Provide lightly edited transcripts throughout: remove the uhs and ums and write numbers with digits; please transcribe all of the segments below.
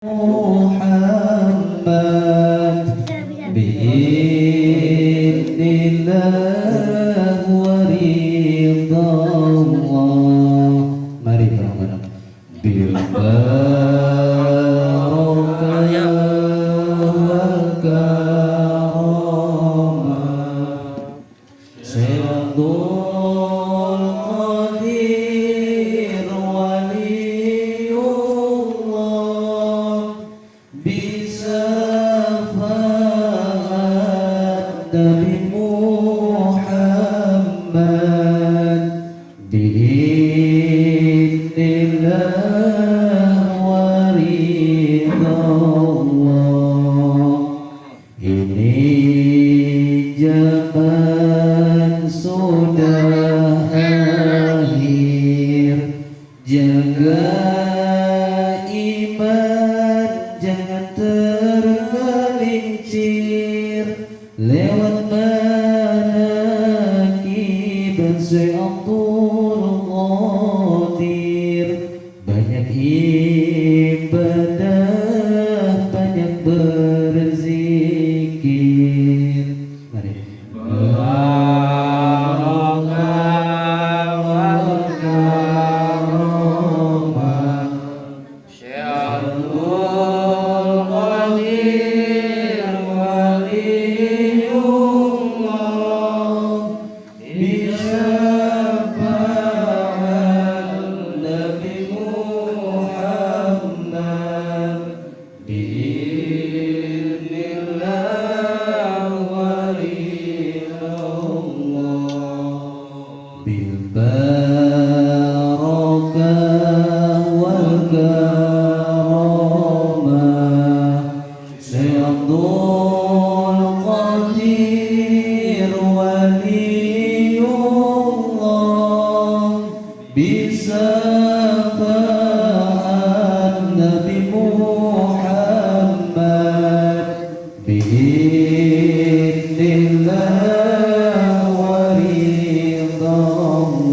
Muhammad biidznillah wa ridallah. Mari bareng-bareng. Bil barakah wal karamah Sayyidul Qadir Waliullah bisyafaat Nabi Muhammad biidznillah wa ridallah. Ini zaman sudah akhir, jaga iman jangan tergelincir lewat manakib Abdul Qadir. Banyak ibadah, banyak berzikir. Mari. Barakah wal karamah Syaikhul Qadir Waliullah bisyafaat Nabi Muhammad biidznillah wa ridallah. Bil barakah wal karamah Sayyidul Qadir Waliullah bisyafaat Nabi Muhammad biidznillah wa ridallah.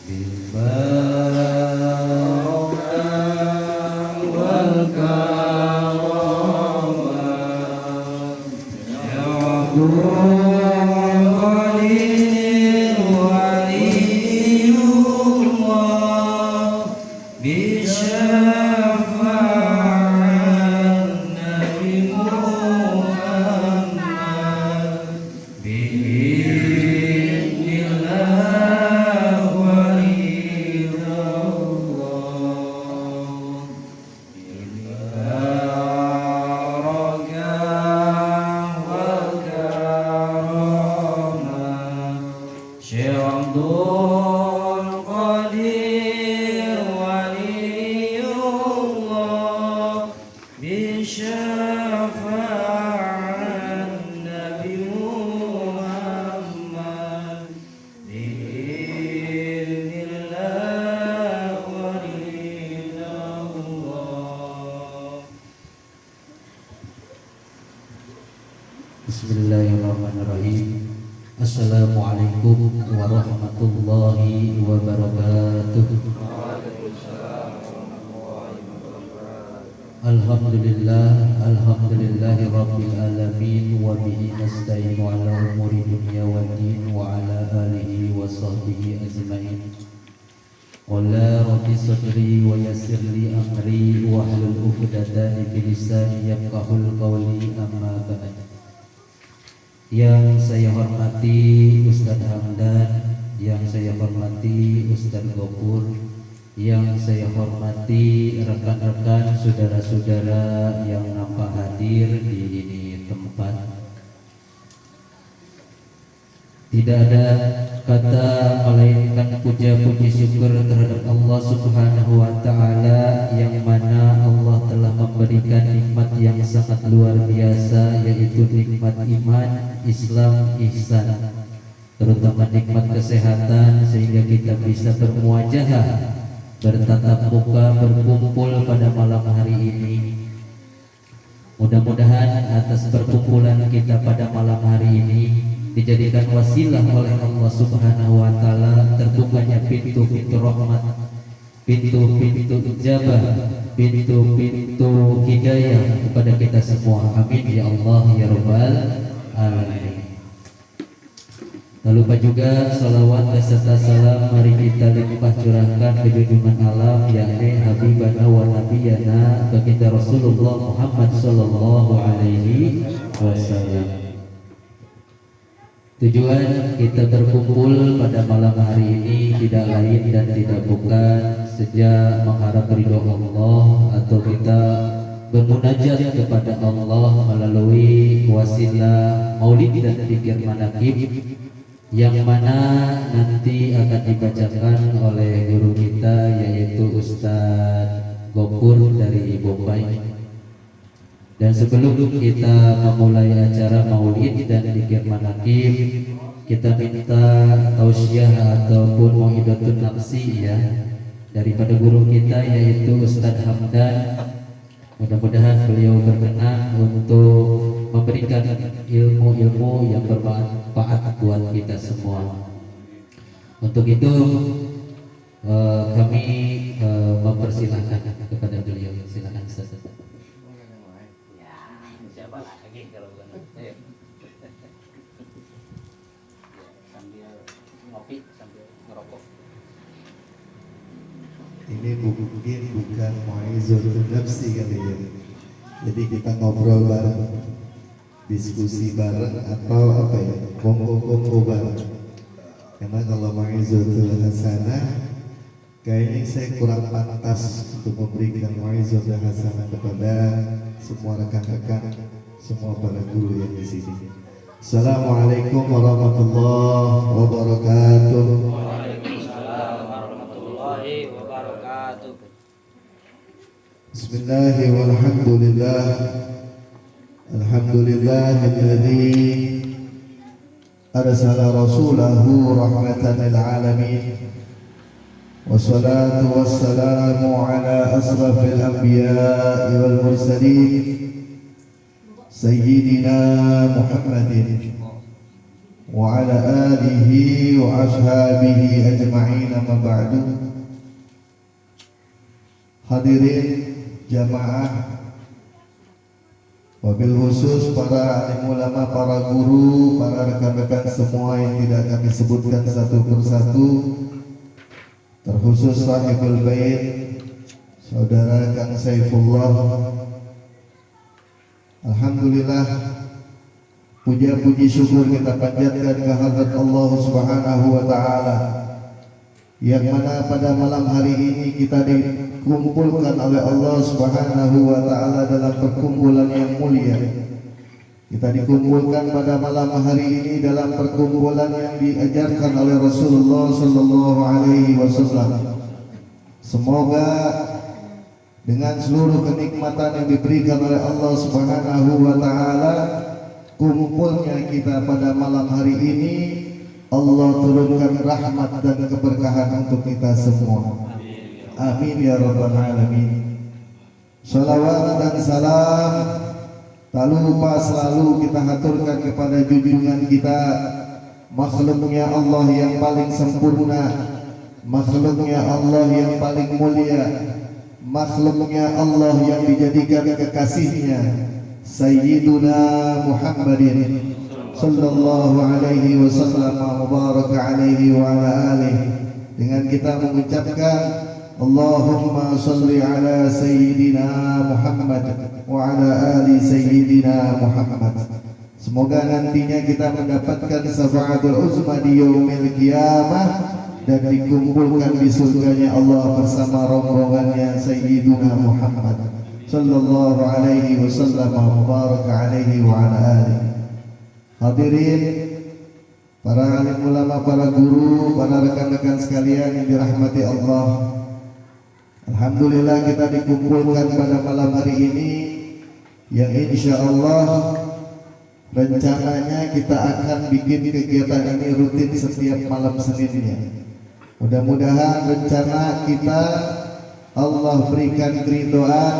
Bil barakah wal karamah Syaikhul Qadir Waliullah bisyafaat Nabi Muhammad biidznillah wa ridallah. Barakah wal karamah Syaikhul Qadir Waliullah bisyafaat Nabi Muhammad biidznillah wa ridallah. Bismillahirrahmanirrahim. Assalamualaikum warahmatullahi wabarakatuh. Alhamdulillahi rabbil alamin wa bihi nasta'inu ala umuri dunya waddin wa ala alihi wa sahbihi ajma'in. Qala rabbi sadri wa yassir li amri wa hlul 'uqdatam min lisani yafqahul qawli, amma ba'd. Yang saya hormati Ustaz Hamdan, yang saya hormati Ustaz Gopur, yang saya hormati rekan-rekan saudara-saudara yang nampak hadir di ini tempat. Tidak ada kata melainkan puja-puji syukur terhadap Allah Subhanahu wa ta'ala, yang mana Allah telah memberikan nikmat yang sangat luar biasa, yaitu nikmat iman, Islam, ihsan, terutama nikmat kesehatan, sehingga kita bisa bermuajahah, bertatap muka, berkumpul pada malam hari ini. Mudah-mudahan atas perkumpulan kita pada malam hari ini dijadikan wasilah oleh Allah Subhanahu wa taala terbukanya pintu-pintu rahmat, pintu-pintu ijabah, pintu-pintu hidayah kepada kita semua. Amin ya Allah ya Rabbal alamin. Tak lupa juga salawat beserta salam mari kita limpah curahkan ke junjungan alam yakni habibana wa nabiyana baginda Rasulullah Muhammad sallallahu alaihi wasallam. Tujuan kita berkumpul pada malam hari ini tidak lain dan tidak bukan sejak mengharap ridho Allah atau kita bermunajat kepada Allah melalui wasilah maulid dan zikir manaqib yang mana nanti akan dibacakan oleh guru kita yaitu Ustadz Gopur dari Bombay. Dan sebelum kita memulai acara maulid dan zikir manaqib, kita minta tausiah ataupun mau'idatun nafsi ya daripada guru kita yaitu Ustadz Hamdan. Mudah-mudahan beliau berkenan untuk memberikan ilmu-ilmu yang bermanfaat buat kita semua. Untuk itu kami mempersilahkan kepada beliau. Silakan Ustaz. Ya, siapa lagi kalau bukan saya. Sambil ngopi, sambil ngerokok. Ini mungkin bukan mau'izatun nafsi kali ya. Jadi kita ngobrol bareng, diskusi bareng atau apa ya, kongko bareng. Karena kalau mau'izatul hasanah kayaknya saya kurang pantas untuk memberikan mau'izatul hasanah kepada semua rekan-rekan, semua para guru yang di sini. Assalamualaikum warahmatullahi wabarakatuh. Waalaikumsalam warahmatullahi wabarakatuh. Bismillahirrahmanirrahim. Walhamdulillah. Alhamdulillahilladzi arsala rasulahu rahmatan lil alamin. Wassalatu wassalamu ala asrafil anbiya'i wal mursalin sayyidina Muhammadin wa ala alihi wa ashabihi ajma'in, amma ba'du. Hadirin jamaah, wabil khusus para alim ulama, para guru, para rekan-rekan semua yang tidak kami sebutkan satu persatu, terkhusus sahibul bait saudara Kang Saifullah. Alhamdulillah, puja-puji syukur kita panjatkan ke hadirat Allah Subhanahu wa taala yang mana pada malam hari ini kita dikumpulkan oleh Allah Subhanahu wa taala dalam perkumpulan yang mulia. Kita dikumpulkan pada malam hari ini dalam perkumpulan yang diajarkan oleh Rasulullah sallallahu alaihi wasallam. Semoga dengan seluruh kenikmatan yang diberikan oleh Allah Subhanahu wa taala, kumpulnya kita pada malam hari ini Allah turunkan rahmat dan keberkahan untuk kita semua. Amin ya rabbal alamin. Salawat dan salam tak lupa selalu kita haturkan kepada junjungan kita, makhluknya Allah yang paling sempurna, makhluknya Allah yang paling mulia, makhluknya Allah yang dijadikan kekasihnya, Sayyiduna Muhammadin sallallahu alaihi wasallam mubarak alaihi wa ala alihi. Dengan kita mengucapkan Allahumma salli ala Sayyidina Muhammad wa ala ali Sayyidina Muhammad. Semoga nantinya kita mendapatkan syafaatul uzma di yaumil qiyamah dan dikumpulkan di surganya Allah bersama rombongannya Sayyidina Muhammad sallallahu alaihi wasallam mubarak alaihi wa ala alihi. Hadirin, para alim ulama, para guru, para rekan-rekan sekalian yang dirahmati Allah. Alhamdulillah kita dikumpulkan pada malam hari ini yang insya Allah rencananya kita akan bikin kegiatan ini rutin setiap malam Seninnya. Mudah-mudahan rencana kita Allah berikan keridhaan,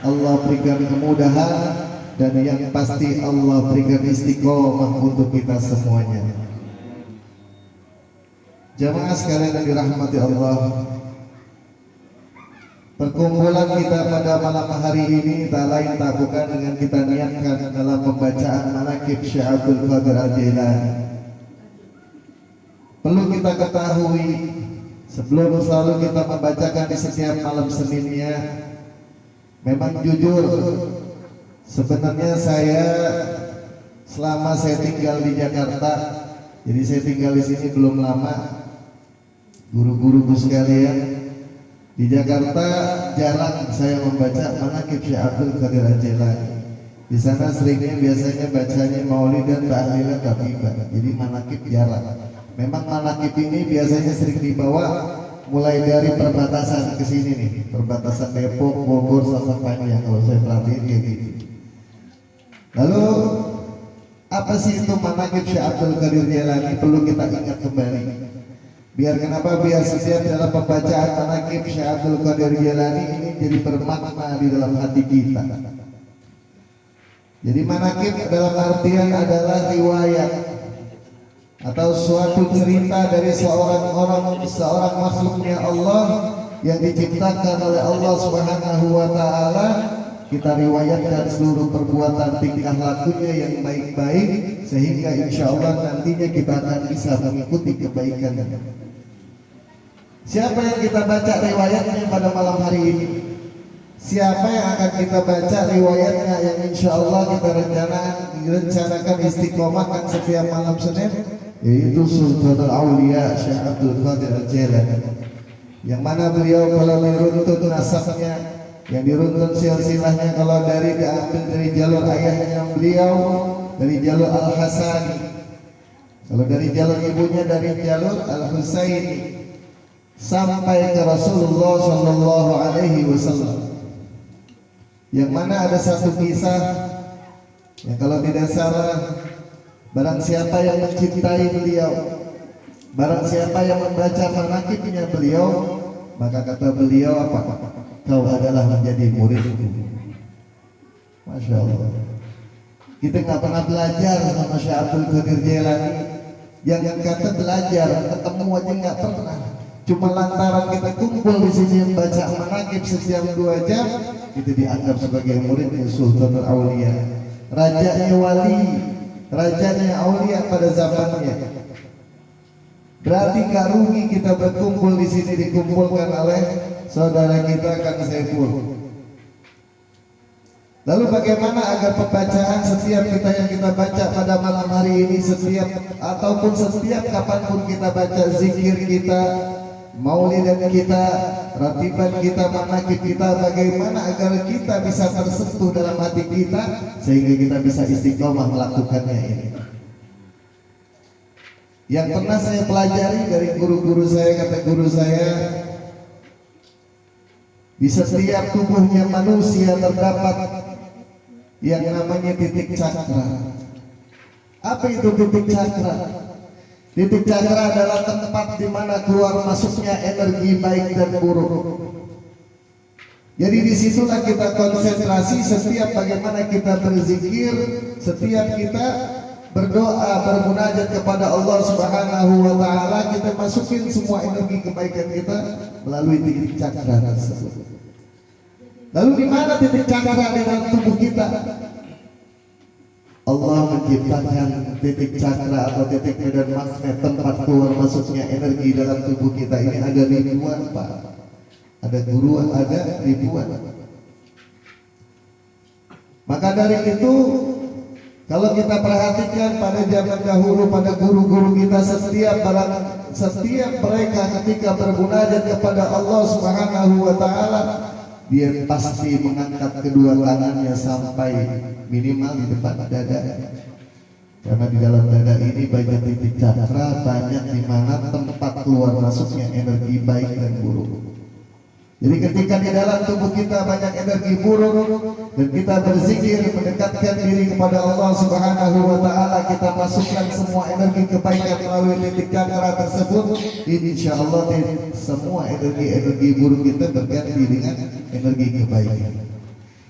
Allah berikan kemudahan, dan yang pasti Allah berikan istiqomah untuk kita semuanya. Jamaah sekalian yang dirahmati Allah, Perkumpulan kita pada malam hari ini tak lain tak bukan dengan kita niatkan dalam pembacaan manaqib Syekh Abdul Qadir Al-Jailani. Perlu kita ketahui, sebelum selalu kita membacakan di setiap malam Seninnya, memang jujur sebenarnya saya selama saya tinggal di Jakarta, jadi saya tinggal di sini belum lama, guru-guruku sekalian, di Jakarta jarang saya membaca manaqib Syekh Abdul Qadir Al-Jailani. Di sana seringnya biasanya bacanya maulid dan tahlilan ghaibah. Jadi manaqib jarang. Memang manaqib ini biasanya sering dibawa mulai dari perbatasan ke sini nih, perbatasan Depok, Bogor, sampai Panjang kalau saya perhatiin kayak gitu. Lalu apa sih itu manaqib Syekh Abdul Qadir Jailani? Perlu kita ingat kembali. Biar kenapa? Biar setiap dalam pembacaan manaqib Syekh Abdul Qadir Jailani ini jadi bermakna di dalam hati kita. Jadi manaqib dalam artian adalah riwayat atau suatu cerita dari seorang makhluknya Allah yang diciptakan oleh Allah Subhanahu wa taala. Kita riwayatkan seluruh perbuatan tingkah lakunya yang baik-baik sehingga insya Allah nantinya kita akan bisa mengikuti kebaikannya. Siapa yang kita baca riwayatnya pada malam hari ini? Siapa yang akan kita baca riwayatnya yang insya Allah kita rencanakan istiqomahkan setiap malam Senin, yaitu Sultanul Aulia Syekh Abdul Qadir Al-Jailani, yang mana beliau kalau diruntun nasabnya, yang diruntun silsilahnya, kalau diambil dari jalur ayahnya beliau dari jalur Al-Hasani, kalau dari jalur ibunya dari jalur Al-Husaini, sampai ke Rasulullah Shallallahu Alaihi Wasallam. Yang mana ada satu kisah yang kalau tidak salah, barang siapa yang mencintai beliau, barang siapa yang membaca manaqibnya beliau, maka kata beliau apa? Kau adalah menjadi muridku. Masya Allah. Kita nggak pernah belajar sama Syekh Abdul Qadir Jailani. Yang kata belajar, ketemu aja nggak pernah. Cuma lantaran kita kumpul di sini membaca manaqib setiap 2 jam, itu dianggap sebagai muridnya Sultanul Aulia, rajanya wali, rajanya aulia pada zamannya. Berarti gak rugi kita berkumpul di sini, dikumpulkan oleh saudara kita Kang Saiful. Lalu bagaimana agar pembacaan setiap yang kita baca pada malam hari ini, setiap kapanpun kita baca zikir kita, maulidan kita, ratiban kita, manaqib kita, bagaimana agar kita bisa tersentuh dalam hati kita sehingga kita bisa istiqomah melakukannya ini. Yang pernah saya pelajari dari guru-guru saya, kata guru saya, di setiap tubuhnya manusia terdapat yang namanya titik cakra. Apa itu titik cakra? Titik cakra adalah tempat di mana keluar masuknya energi baik dan buruk. Jadi disitulah kita konsentrasi setiap bagaimana kita berzikir, setiap kita berdoa, bermunajat kepada Allah Subhanahu wa taala, kita masukin semua energi kebaikan kita melalui titik cakra tersebut. Lalu di mana titik cakra di dalam tubuh kita? Allah menciptakan titik cakra atau titik medan magnet, tempat keluar masuknya energi dalam tubuh kita ini ada ribuan, Pak. Ada guruan, ada ribuan. Maka dari itu, kalau kita perhatikan pada zaman dahulu, pada guru-guru kita, setiap mereka ketika bermunajat kepada Allah Subhanahu wa taala, dia pasti mengangkat kedua tangannya sampai minimal di depan dada, karena di dalam dada ini banyak titik cakra, banyak di mana tempat keluar masuknya energi baik dan buruk. Jadi ketika di dalam tubuh kita banyak energi buruk dan kita berzikir mendekatkan diri kepada Allah Subhanahu wa taala, kita masukkan semua energi kebaikan melalui titik cakra tersebut, insya Allah semua energi buruk kita berganti dengan energi kebaikan.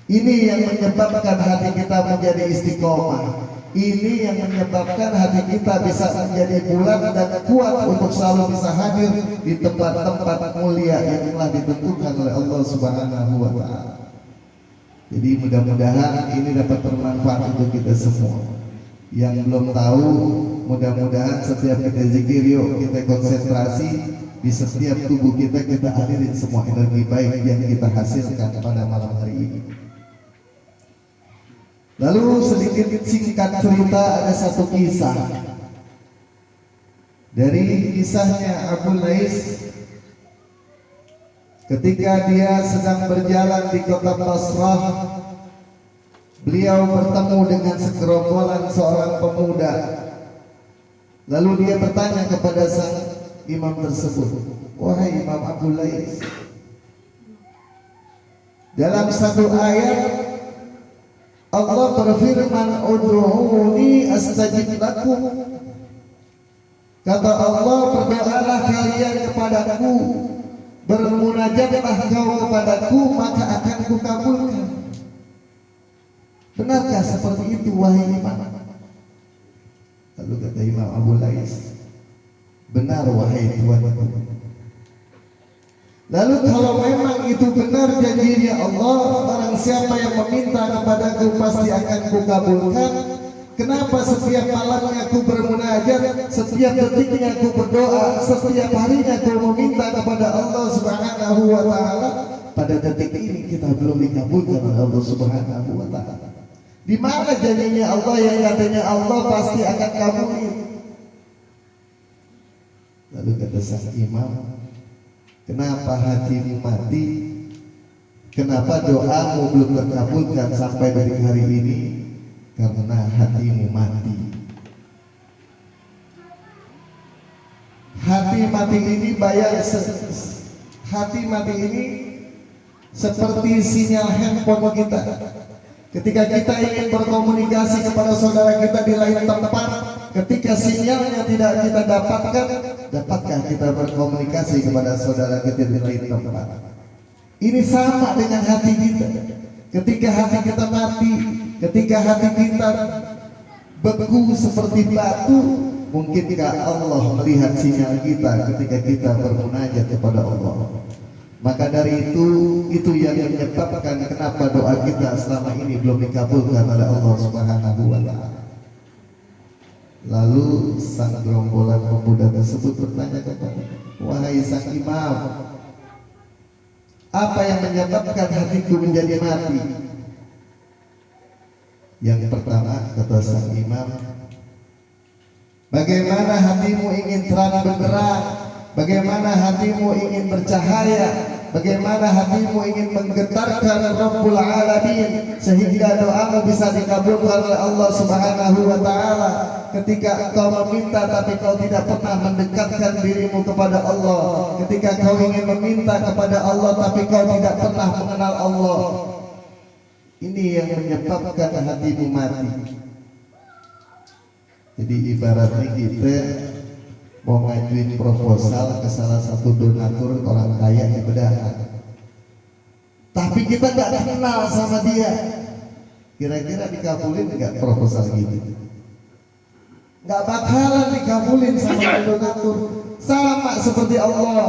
Ini yang menyebabkan hati kita menjadi istiqomah. Ini yang menyebabkan hati kita bisa menjadi bulat dan kuat untuk selalu bisa hadir di tempat-tempat mulia yang telah ditentukan oleh Allah Subhanahu wa taala. Jadi mudah-mudahan ini dapat bermanfaat untuk kita semua. Yang belum tahu, mudah-mudahan setiap kita zikir, yuk kita konsentrasi di setiap tubuh kita alirin semua energi baik yang kita hasilkan pada malam hari ini. Lalu sedikit singkat cerita, ada satu kisah dari kisahnya Abu Lais ketika dia sedang berjalan di kota Basrah. Beliau bertemu dengan segerombolan seorang pemuda. Lalu dia bertanya kepada sang imam tersebut, "Wahai Imam Abu Lais, dalam satu ayat Allah berfirman, "Ud'uuni astajib lakum." Kata Allah, "Berdoalah kalian kepadaku, bermunajatlah kau kepadaku, maka akan kukabulkan." Benarkah seperti itu wahai imam? Lalu kata Imam Abu Lais, "Benar wahai tuanku." Lalu kalau memang itu benar janjinya Allah, barang siapa yang meminta kepadaku pasti akan kukabulkan. Kenapa setiap malamnya aku bermunajat, setiap detiknya aku berdoa, setiap harinya aku meminta kepada Allah Subhanahu wa taala, pada detik ini kita belum dikabulkan oleh Allah Subhanahu wa taala? Di mana janjinya Allah yang katanya Allah pasti akan kabulin? Lalu kata sang imam, "Kenapa hatimu mati? Kenapa doamu belum terkabulkan sampai dari hari ini? Karena hatimu mati." Hati mati ini hati mati ini seperti sinyal handphone kita. Ketika kita ingin berkomunikasi kepada saudara kita di lain tempat, ketika sinyalnya tidak kita dapatkan, dapatkah kita berkomunikasi kepada saudara kita di lain tempat? Ini sama dengan hati kita. Ketika hati kita mati, ketika hati kita beku seperti batu, mungkinkah Allah melihat sinyal kita ketika kita bermunajat kepada Allah? Maka dari itu yang menyebabkan kenapa doa kita selama ini belum dikabulkan oleh Allah Subhanahu wa taala. Lalu sang gerombolan pemuda tersebut bertanya kepada, "Wahai sang imam, apa yang menyebabkan hatiku menjadi mati?" Yang pertama, kata sang imam, "Bagaimana hatimu ingin terang benderang, bagaimana hatimu ingin bercahaya, bagaimana hatimu ingin menggetarkan Rabbul Alamin sehingga doamu bisa dikabulkan oleh Allah Subhanahu wa taala. Ketika engkau meminta tapi kau tidak pernah mendekatkan dirimu kepada Allah, ketika kau ingin meminta kepada Allah tapi kau tidak pernah mengenal Allah. Ini yang menyebabkan hatimu mati." Jadi ibaratnya kita mau ngajuin proposal ke salah satu donatur orang kaya di Bedahan, tapi kita nggak kenal sama dia, kira-kira dikabulin nggak proposal gitu? Nggak bakalan dikabulin sama donatur. Sama seperti Allah,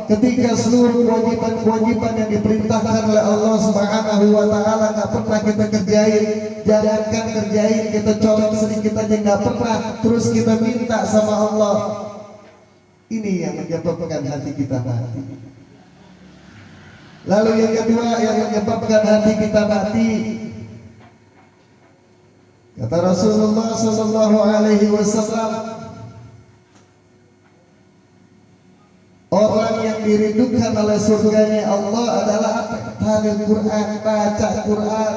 ketika seluruh kewajiban-kewajiban yang diperintahkan oleh Allah Subhanahu wa taala nggak pernah kita kerjain, jangankan kerjain, kita colok sedikit aja nggak pernah, terus kita minta sama Allah. Ini yang menyebabkan hati kita mati. Lalu yang kedua yang menyebabkan hati kita mati, kata Rasulullah sallallahu alaihi wasallam, orang yang dirindukan oleh surganya Allah adalah apa? Talil Quran, baca Quran.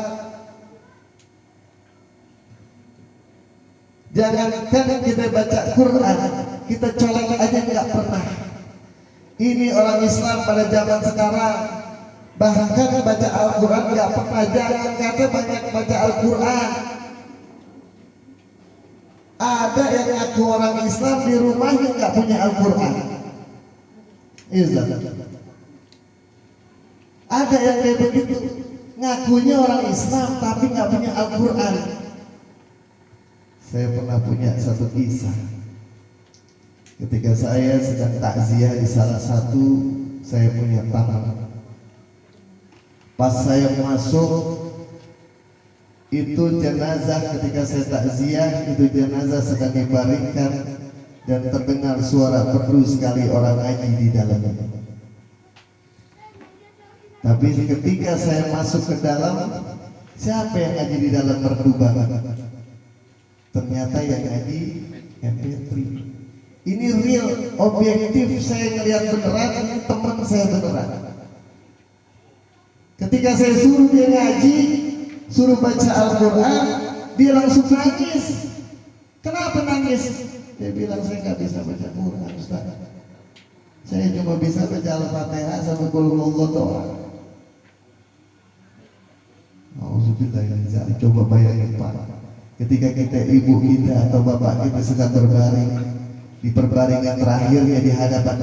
Jangankan kita baca Quran, kita colek aja nggak pernah. Ini orang Islam pada zaman sekarang, bahkan baca Al-Quran nggak pernah. Jangan kata banyak baca Al-Quran. Ada yang ngaku orang Islam di rumahnya nggak punya Al-Quran. Ada yang kayak begitu, ngakunya orang Islam tapi nggak punya Al-Quran. Saya pernah punya satu kisah. Ketika saya sedang takziah di salah satu saya punya taman. Pas saya masuk, itu jenazah ketika saya takziah, itu jenazah sedang dibaringkan dan terdengar suara merdu sekali orang ngaji di dalamnya. Tapi ketika saya masuk ke dalam, siapa yang ngaji di dalam merdu banget? Ternyata yang ngaji MP3. Ini real, objektif, saya ngeliat beneran, ini teman saya beneran. Ketika saya suruh dia ngaji, suruh baca Al-Quran, dia langsung nangis. Kenapa nangis? Dia bilang, saya nggak bisa baca Quran, Ustaz. Saya cuma bisa baca Al-Fatihah sama Qul Huwallahu doang. Auzubillahi. Coba bayangin Pak, ketika kita, ibu kita atau bapak kita sedang berbaring, di perbaringan terakhirnya di hadapan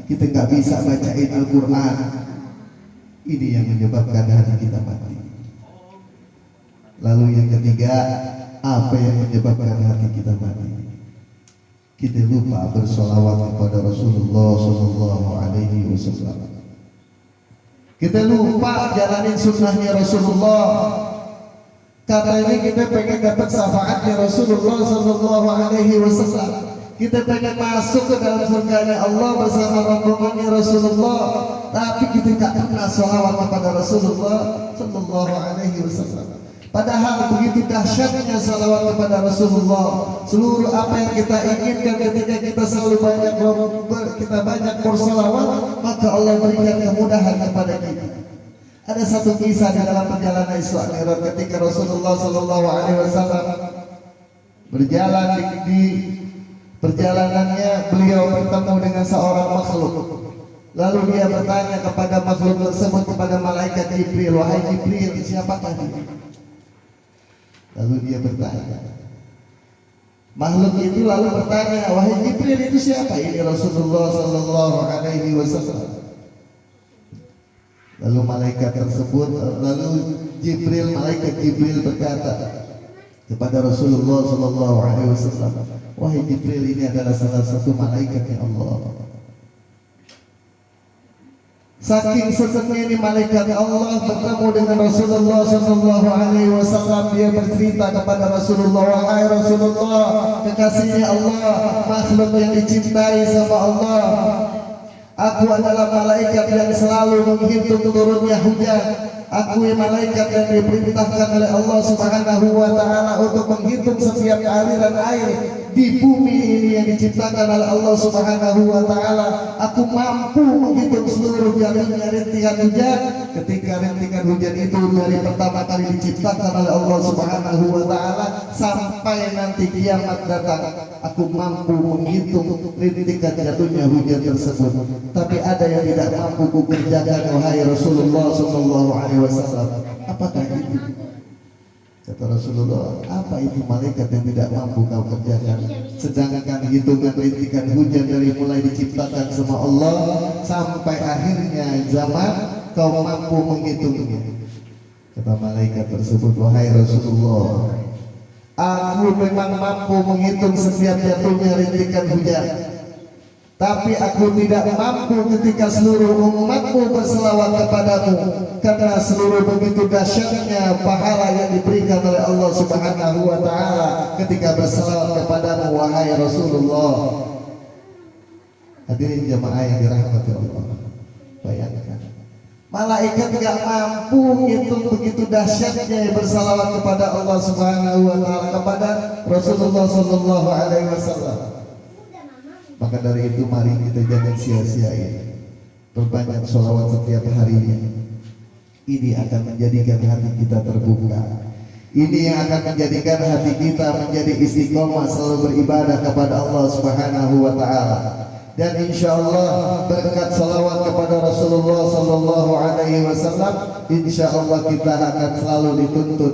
kita nggak bisa bacain Al-Quran. Ini yang menyebabkan hati kita mati. Lalu yang ketiga, apa yang menyebabkan hati kita mati? Kita lupa bersolawat kepada Rasulullah Sallallahu Alaihi Wasallam. Kita lupa jalanin sunnahnya Rasulullah. Katanya kita pengen dapat syafaatnya Rasulullah Sallallahu Alaihi Wasallam. Kita pengen masuk ke dalam surganya Allah bersama rombongannya Rasulullah, tapi kita tak pernah sholawat kepada Rasulullah Sallallahu Alaihi Wasallam. Padahal begitu dahsyatnya sholawat kepada Rasulullah. Seluruh apa yang kita inginkan ketika kita selalu banyak bersolawat, maka Allah berikan kemudahan kepada kita. Ada satu kisah di dalam perjalanan Isra Mi'raj ketika Rasulullah Sallallahu Alaihi Wasallam berjalan di perjalanannya, beliau bertemu dengan seorang makhluk. Lalu dia bertanya kepada makhluk tersebut, kepada malaikat Jibril, wahai Jibril, siapakah dia? Lalu dia bertanya, makhluk itu lalu bertanya, wahai Jibril, itu siapa? Ini Rasulullah Sallallahu Alaihi Wasallam. Lalu malaikat tersebut, malaikat Jibril berkata kepada Rasulullah Sallallahu Alaihi Wasallam, wahai Jibril, ini adalah salah satu malaikatnya Allah. Saking senangnya ini malaikat Allah bertemu dengan Rasulullah Sallallahu Alaihi Wasallam, dia bercerita kepada Rasulullah, wahai Rasulullah, kekasihnya Allah, makhluk yang dicintai sama Allah. Aku adalah malaikat yang selalu menghitung turunnya hujan. Aku malaikat yang diperintahkan oleh Allah Subhanahu wa Ta'ala untuk menghitung setiap aliran air di bumi ini yang diciptakan oleh Allah Subhanahu wa Ta'ala. Aku mampu menghitung seluruh jatuhnya rintihan hujan. Ketika rintihan hujan itu dari pertama kali diciptakan oleh Allah Subhanahu wa Ta'ala sampai nanti kiamat datang, aku mampu menghitung rintihan jatuhnya hujan tersebut. Tapi ada yang tidak mampu kukerjakan, wahai Rasulullah Sallallahu Alaihi Wasallam. Apakah itu? Kata Rasulullah, apa itu malaikat yang tidak mampu kau kerjakan? Sedangkan hitungan rintikan hujan dari mulai diciptakan sama Allah sampai akhirnya zaman, kau mampu menghitungnya. Kata malaikat tersebut, wahai Rasulullah, aku memang mampu menghitung setiap jatuhnya rintikan hujan, tapi aku tidak mampu ketika seluruh umatmu berselawat kepadamu, karena seluruh begitu dahsyatnya pahala yang diberikan oleh Allah Subhanahu wa Ta'ala ketika berselawat kepadamu, wahai Rasulullah. Hadirin jamaah yang dirahmati Allah, bayangkan malaikat gak mampu hitung begitu dahsyatnya berselawat kepada Allah Subhanahu wa Ta'ala, kepada Rasulullah Sallallahu Alaihi Wasallam. Maka dari itu mari kita jangan sia-siain, perbanyak sholawat setiap harinya. Ini akan menjadikan hati kita terbuka. Ini yang akan menjadikan hati kita menjadi istiqomah selalu beribadah kepada Allah Subhanahu wa Ta'ala. Dan insya Allah berkat sholawat kepada Rasulullah Sallallahu Alaihi Wasallam, insya Allah kita akan selalu dituntut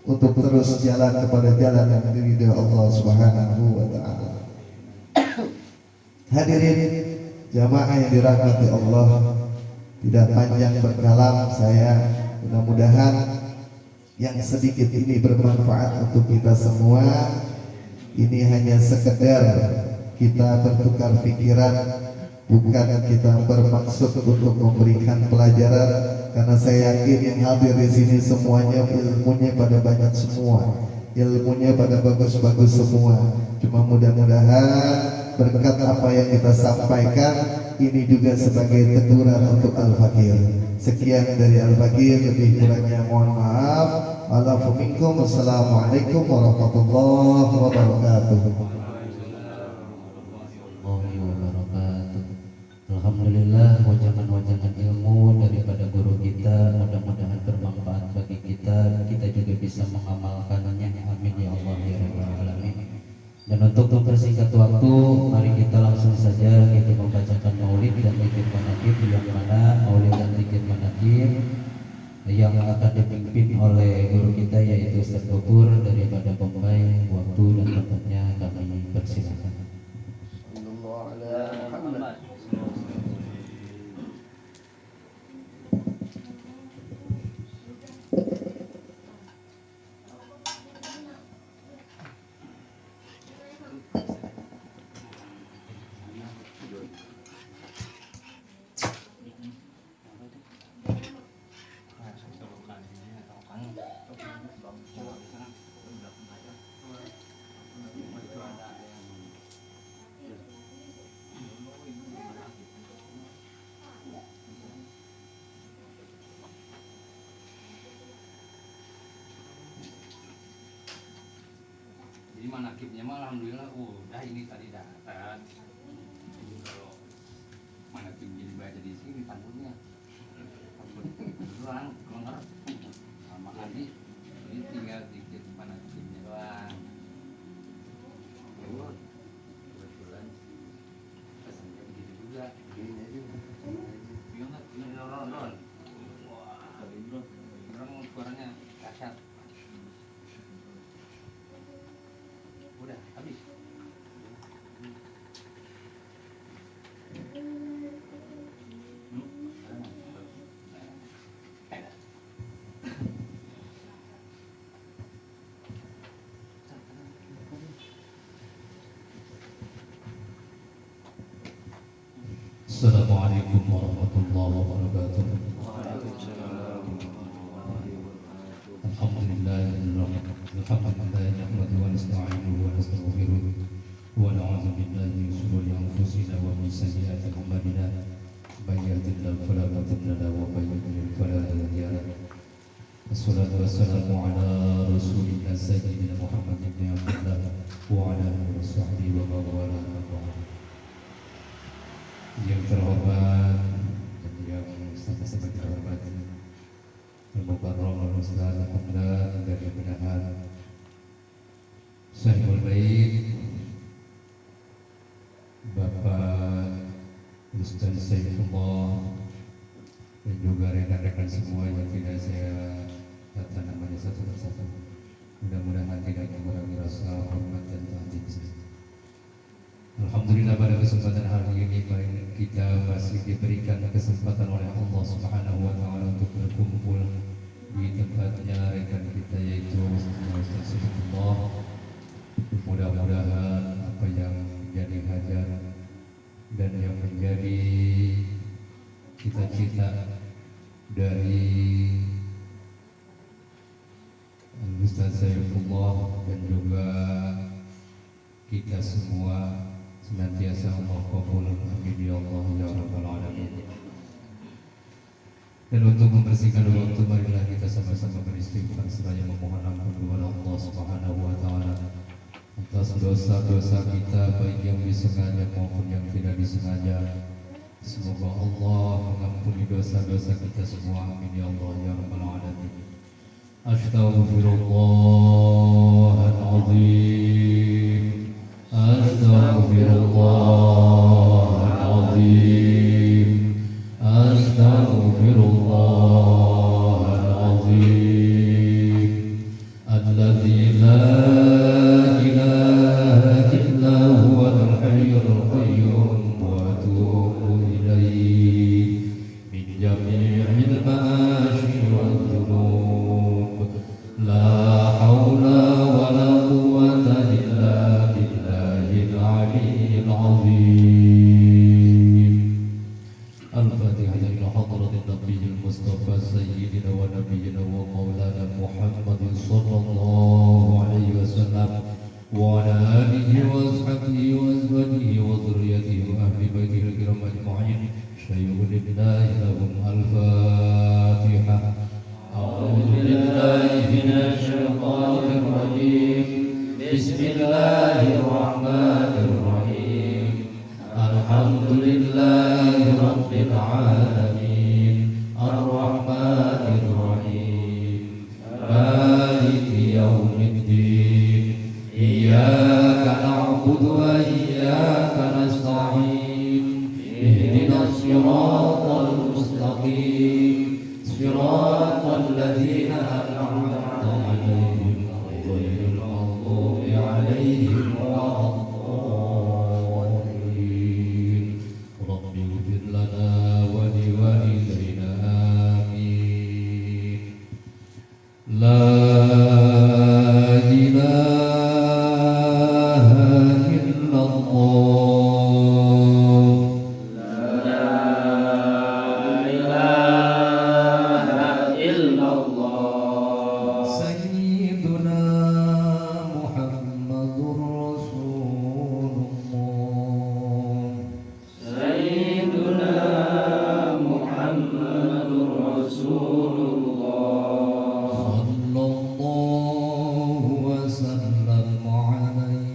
untuk terus jalan kepada jalan yang diridhoi Allah Subhanahu wa Ta'ala. Hadirin jamaah yang dirahmati Allah, tidak panjang berkalam saya, mudah-mudahan yang sedikit ini bermanfaat untuk kita semua. Ini hanya sekedar kita bertukar pikiran, bukan kita bermaksud untuk memberikan pelajaran, karena saya yakin yang hadir di sini semuanya ilmunya pada banyak semua, ilmunya pada bagus-bagus semua. Cuma mudah-mudahan berkat apa yang kita sampaikan ini juga sebagai teguran untuk Al-Fakir. Sekian dari Al-Fakir, lebih kurangnya mohon maaf. Alafu minkum. Wassalamualaikum warahmatullahi wabarakatuh. Alhamdulillah, wajangan-wajangan ilmu daripada guru kita mudah-mudahan bermanfaat bagi kita. Kita juga bisa mengamalkannya. Amin ya Allah ya rabbal alamin. Dan untuk mempersingkat waktu, mari kita langsung saja kita membacakan maulid dan zikir manaqib, yang mana maulid dan zikir manaqib yang akan dipimpin oleh guru kita yaitu Ustaz Gopur daripada Bombay. Waktu dan tempatnya kami persilakan. Jadi manakibnya mah alhamdulillah udah ini tadi datang. Jadi kalau manakib jadi baca di sini pantunnya. Orang mengerti sama Adi ini tinggal dikit manakibnya doang. Kebetulan pesannya begitu juga. Gimana? Ron. Wah, orang suaranya dahsyat. Udah habis. Assalamualaikum warahmatullahi wabarakatuh. Alhamdulillah nahmaduhu wa nasta'inuhu wa nastaghfiruh wa na'udzu billahi min shururi anfusina wa min sayyiati a'malina. May yahdihillahu fala mudilla lahu wa may yudlil fala hadiya lahu. Wassalatu wassalamu ala rasulillah sayyidina Muhammad ibn Abdullah wa ala alihi wa sahbihi wa man wala. Yang terhormat dan yang sangat-sangat terhormat Al-Mukarram Al-Ustaz Al-Hamdan dari Benahan Sahibul Bait Bapak Ustaz Saifullah dan juga rekan-rekan semua yang tidak saya kata namanya satu persatu. Mudah-mudahan tidak mengurangi rasa hormat dan takdim. Alhamdulillah pada kesempatan hari ini kita masih diberikan kesempatan oleh Allah Subhanahu wa taala untuk berkumpul di tempatnya rekan kita yaitu Ustaz Saifullah. Mudah-mudahan apa yang menjadi hajat dan yang menjadi cita-cita dari Ustaz Saifullah dan juga kita semua senantiasa Allah kabul. Amin ya Allah ya rabbal alamin. Dan untuk membersihkan waktu, marilah kita sama-sama beristighfar seraya memohon ampun kepada Allah Subhanahu wa taala atas dosa-dosa kita baik yang disengaja maupun yang tidak disengaja. Semoga Allah mengampuni dosa-dosa kita semua. Amin ya Allah ya rabbal alamin. Astaghfirullahaladzim. Astaghfirullahaladzim. Astaghfirullahaladzim. Alladzi la ilaha illa huwal hayyul qayyum wa atubu ilaihi min jami'il ma'asyi wal dhunub. عليهم أجمعين. شيء لله لهم الفاتحة. أعوذ بالله من الشيطان الرجيم. بسم الله الرحمن الرحيم. الحمد لله رب العالمين الرحمن الرحيم مالك يوم الدين إياك نعبد وإياك نستعين اهدنا الصراط المستقيم صراط الذين أنعمت عليهم غير المغضوب عليهم ولا الضالين. رب اغفر لنا ولوالدينا آمين. لا إله إلا الله. لا إله إلا الله. سيدنا محمد رسول الله. سيدنا محمد رسول الله. صلى الله وسلم عليه.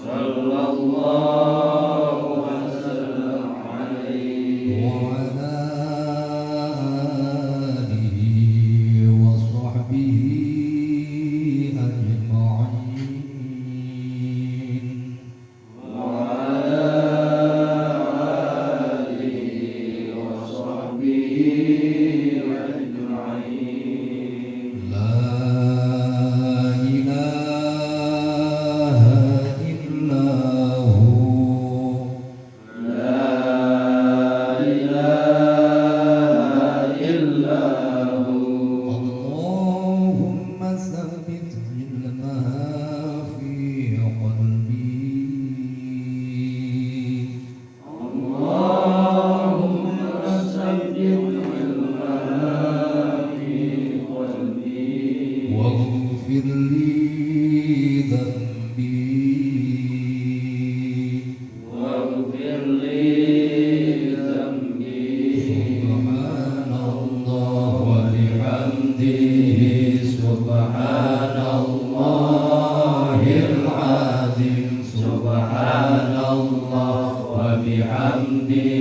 صلى الله وسلم عليه. وعلى آله وصحبه أجمعين. وعلى آله وصحبه أجمعين. لا إله إلا هو. لا إله إلا هو. اللهم ثبت علمها في قلبي. اللهم ثبت علمها في قلبي. واغفر لي ذنبي. واغفر لي ذنبي. سبحان الله وبحمده سبحان الله العظيم. سبحان الله وبحمده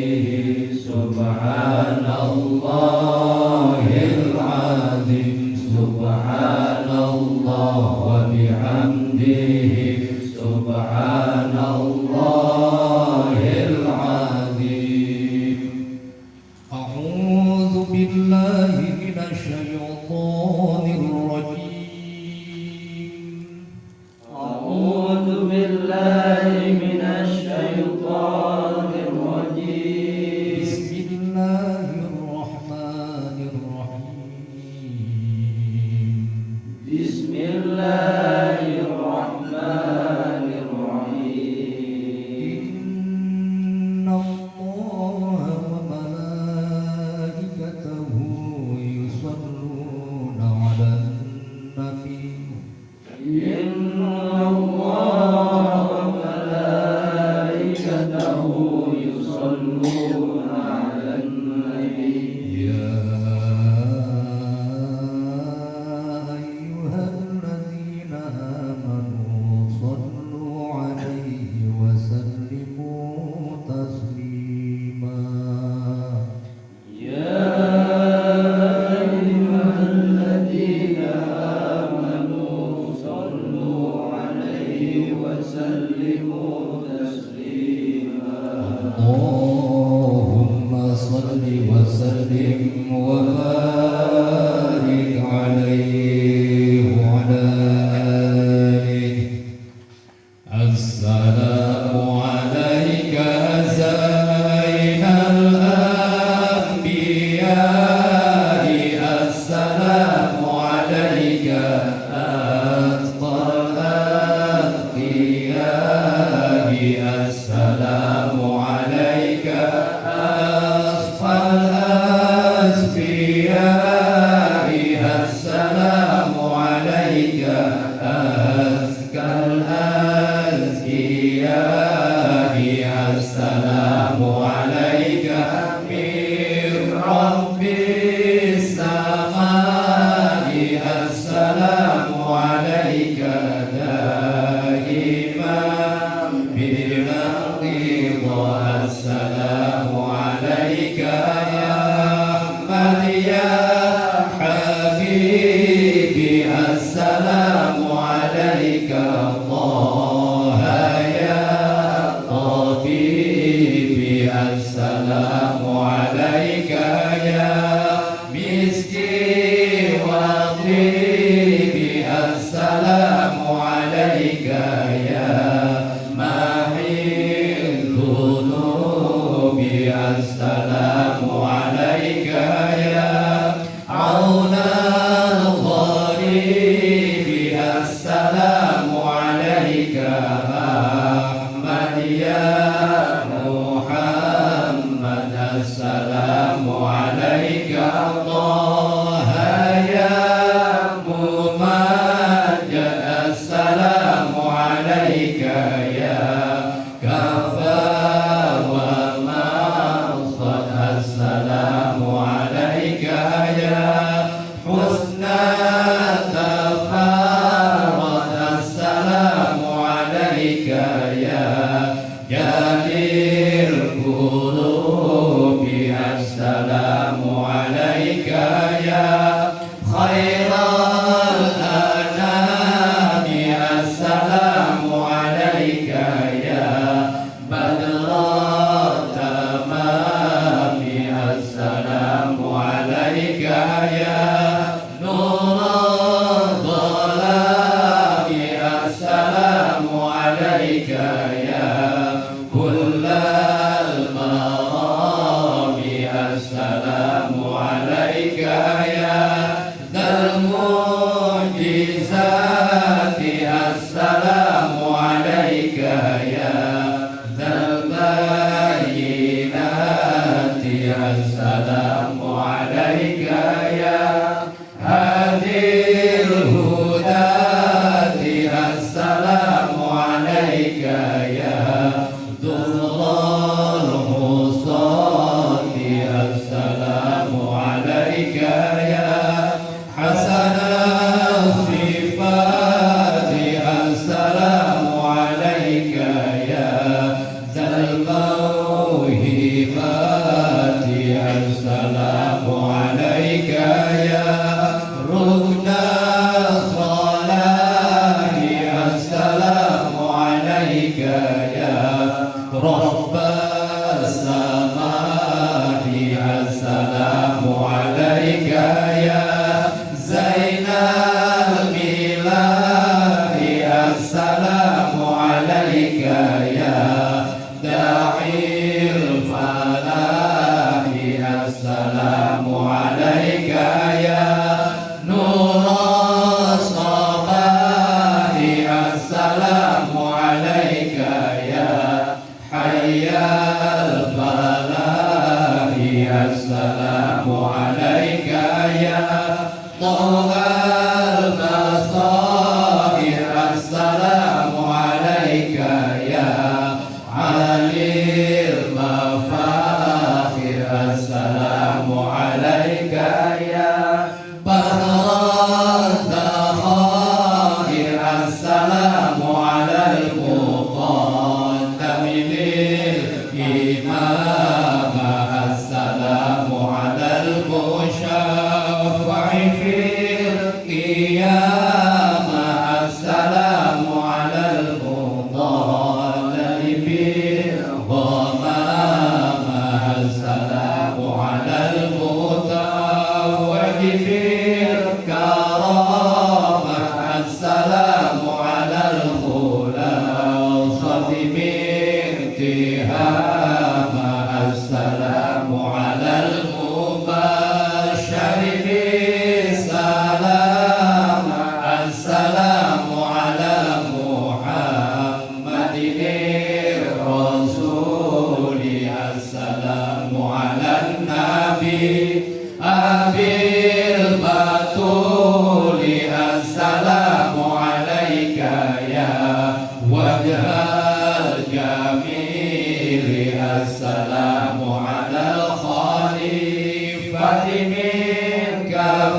سبحان الله العظيم. سبحان الله وبحمده سبحان الله العظيم. أعوذ بالله من الشيطان الرجيم. أعوذ بالله من الشيطان الرجيم. بسم الله الرحمن الرحيم. بسم الله الرحمن الرحيم. إن الله وملائكته يصلون على النبي. إن الله وملائكته يصلون على النبي. يا أيها الذين حبيبي السلام عليك طه يا طبيبي السلام عليك يا مسكي وطبيبي السلام عليك يا محي الذنوب السلام عليك يا عون الغريب السلام عليك أحمد يا محمد السلام عليك طه يا ممجد السلام عليك يا كفى ومقصد السلام عليك يا حسن تفارد السلام عليك يا جليل القلوب السلام عليك يا خير الأنام السلام عليك يا بدر التمام السلام عليك يا نور الظلام السلام عليك يا كل المرام السلام عليك يا ذا المعجزات السلام عليك يا ذا البينات السلام عليك يا هادي الهداة السلام عليك يا ذر الحصاة السلام عليك يا حسن الصفات السلام عليك يا ذا الموهبات السلام عليك يا ركن الصلاة السلام عليك يا رب السماء السلام عليك يا زين الملاك السلام عليك يا داعي الفلاح السلام عليك يا نور الصباح السلام عليك يا حي الفلاح السلام عليك يا ضوء البصائر السلام عليك يا علي المفاخر السلام عليك يا بحر الذخائر السلام على المقدم للإمام السلام على المشفع في القيامة السلام على المضلل بالغمام السلام على المتوج في الكرامة السلام على الخلاصة بانتهامة السلام على المبشر بالسلام السلام على محمد الرسول السلام على النبي أبي البتول السلام عليك يا وجه الجميل السلام على الخليفة منك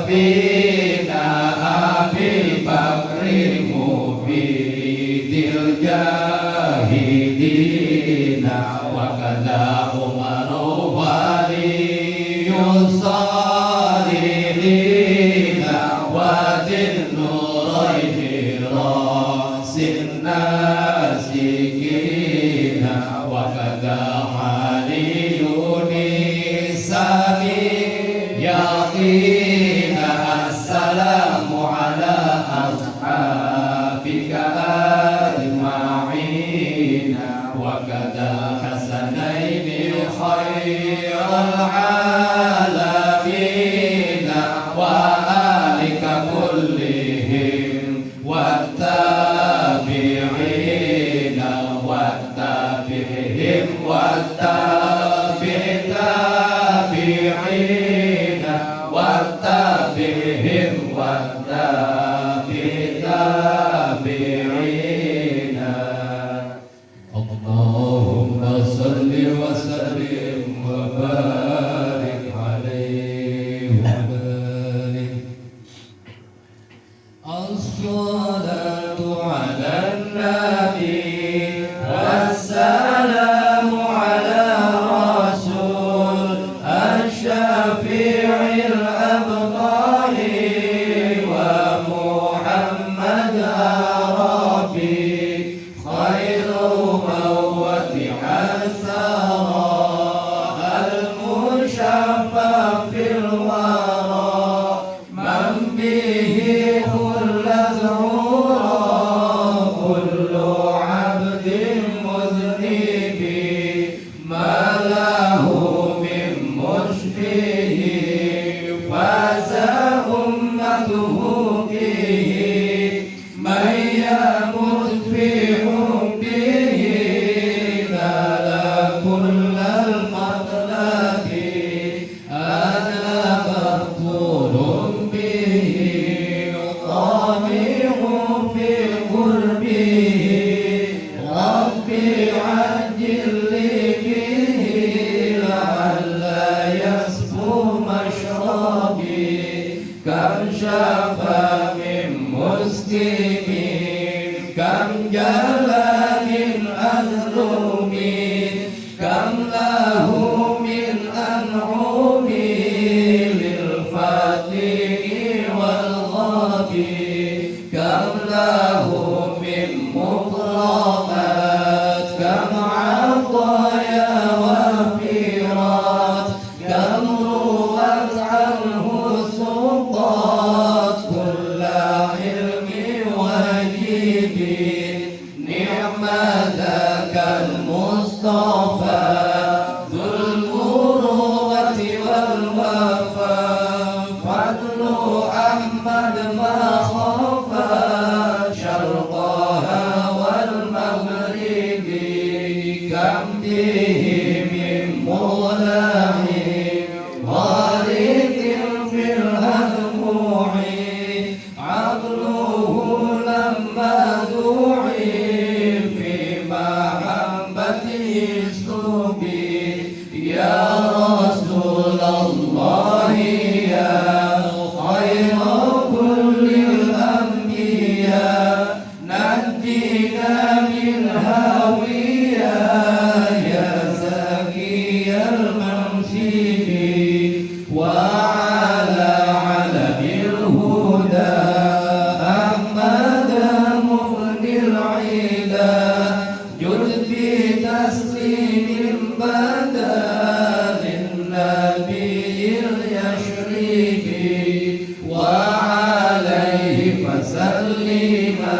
فينا أبي بكر مبيد الجاهدين وكذا عمر ولي الصالحين النورين راس الناسكين وكذا علي نساني يقين السلام على أصحابك أجمعين وكذا حسنين خير العالمين وآلك كلهم والتابعين والتابعين والتابعين والتابعين والتابعين اللهم صل وسلم وبارك عليه وبارك الصلاة على النبي والسلام على رسول الشفيع الأبطال ومحمد عربي خير موت الثرى المشفى في الورى من به خلت عورا كل عبد مذنب ما له من مشبه فاز أمته به من يمت في حبه نال كل المطلب أنا مقتول به طامع في قربه ربي عجل لي به لعل يصفو مشربي كم شفى من مسلمين كم جلى من أذنومين كم له من أنعم للفاتح والغابي كم له من مكرمات كم عطايا وفيرات كم روت عنه سلطات كل علم واجب نعمتك المصطفى ذو المروءة والوفاء فضل أحمد ما خفى شرقها والمغرب كم به من مولاه غارق في الأدموع عقله لما دعي في محبته السبي يا رسول الله يا خير كل الأنبياء نجينا من هاوية يا زكي المنسب وعلى علم الهدى أحمد مغني العدا جد بتسليم بدا للنبي اليشربي وعليه فسلما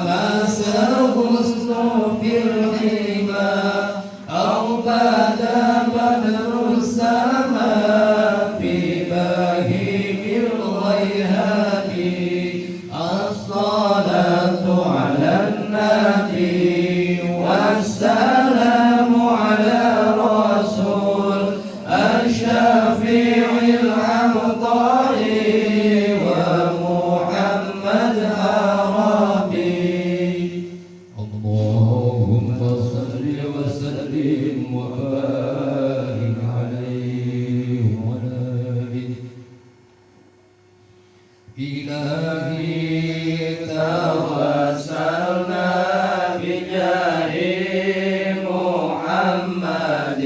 مسه حسن في الحما أو بدا بدر السماء في بهيم الغيهاب الصلاة على النبي والسلام على رسول الشفيع الأبطال ومحمد عربي اللهم صل وسلم وبارك عليه وعلى آله إلهي توسلنا بجاه محمد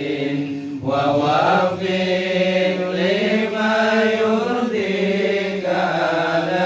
ووفق لما يرضيك على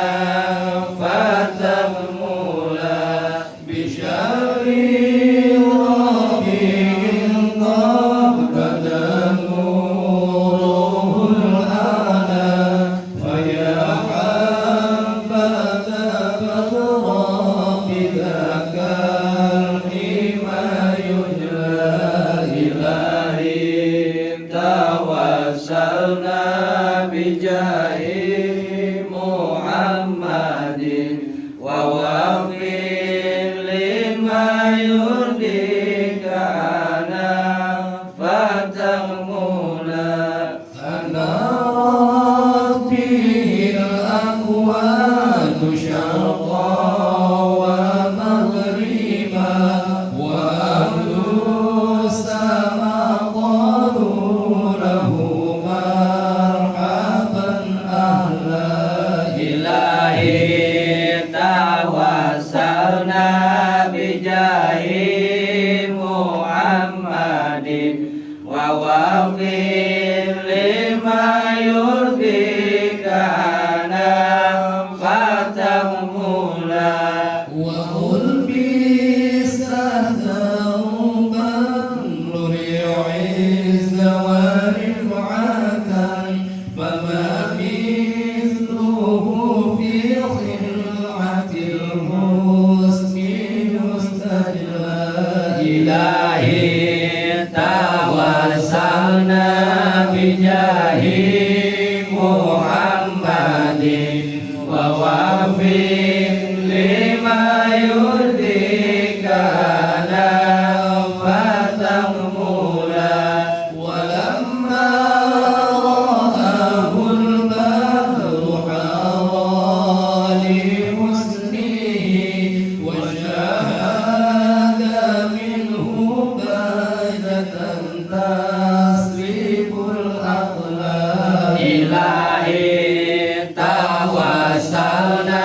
tawassalna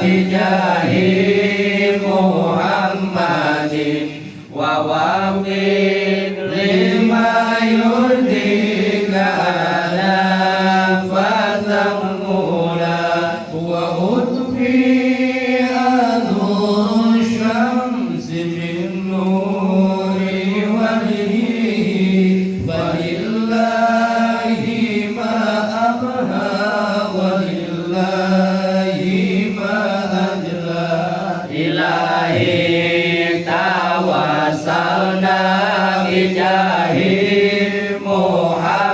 bijahi Muhammadin wa wafiq lima yurdika ana fatamula wa utfi anur syamsi min nuri wajhihi walillahi ma abha walillahi ma ajla ilahi tawassalna bijahi